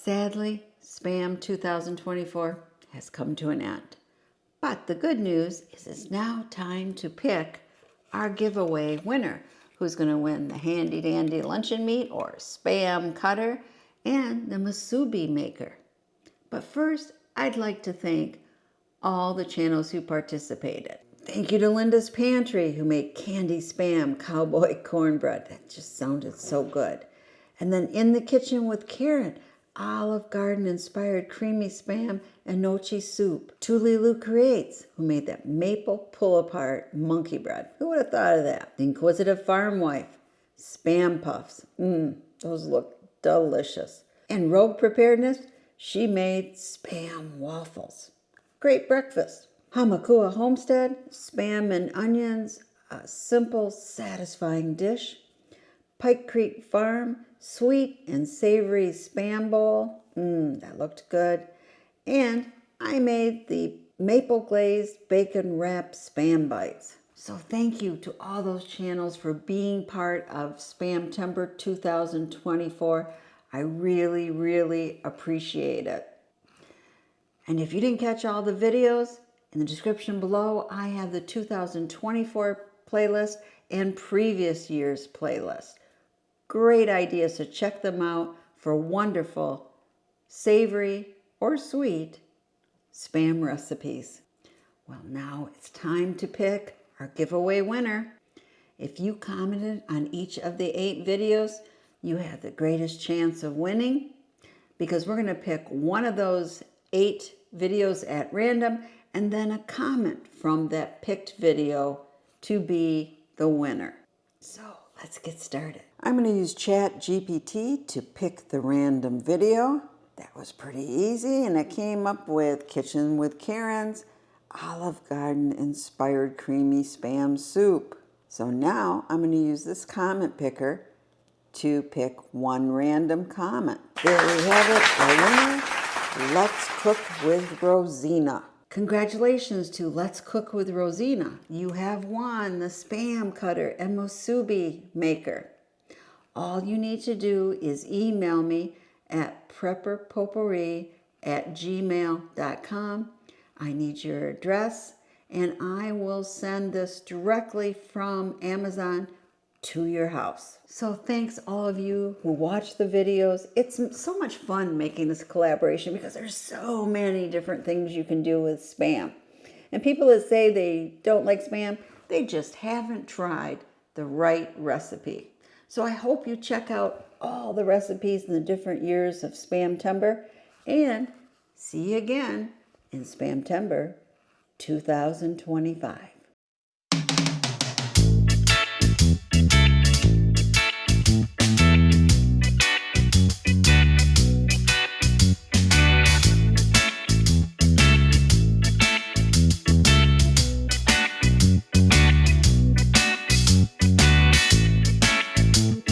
Sadly, Spam 2024 has come to an end. But the good news is it's now time to pick our giveaway winner, who's going to win the handy dandy luncheon meat or Spam cutter and the musubi maker. But first, I'd like to thank all the channels who participated. Thank you to Linda's Pantry, who made candy Spam cowboy cornbread. That just sounded so good. And then In the Kitchen with Karen, Olive Garden inspired creamy Spam and nochi soup. Lou Creates, who made that maple pull-apart monkey bread. Who would have thought of that? The Inquisitive Farm Wife, Spam puffs. Those look delicious. And Rogue Preparedness, she made Spam waffles. Great breakfast. Hamakua Homestead, Spam and onions, a simple, satisfying dish. Pike Creek Farm, sweet and savory Spam bowl. That looked good. And I made the maple glazed bacon wrapped Spam bites. So thank you to all those channels for being part of Spamtember 2024. I really, really appreciate it. And if you didn't catch all the videos, in the description below, I have the 2024 playlist and previous year's playlist. Great ideas, so check them out for wonderful, savory or sweet Spam recipes. Well, now it's time to pick our giveaway winner. If you commented on each of the 8 videos, you have the greatest chance of winning, because we're going to pick one of those 8 videos at random and then a comment from that picked video to be the winner. So let's get started. I'm going to use ChatGPT to pick the random video. That was pretty easy, and I came up with Kitchen with Karen's Olive Garden inspired creamy Spam soup. So now I'm going to use this comment picker to pick one random comment. There we have it, our winner, Let's Cook with Rosina. Congratulations to Let's Cook with Rosina. You have won the Spam cutter and musubi maker. All you need to do is email me at prepperpotpourri@gmail.com. I need your address, and I will send this directly from Amazon to your house. So thanks all of you who watch the videos. It's so much fun making this collaboration because there's so many different things you can do with Spam. And people that say they don't like Spam, they just haven't tried the right recipe. So I hope you check out all the recipes in the different years of Spamtember, and see you again in Spamtember 2025.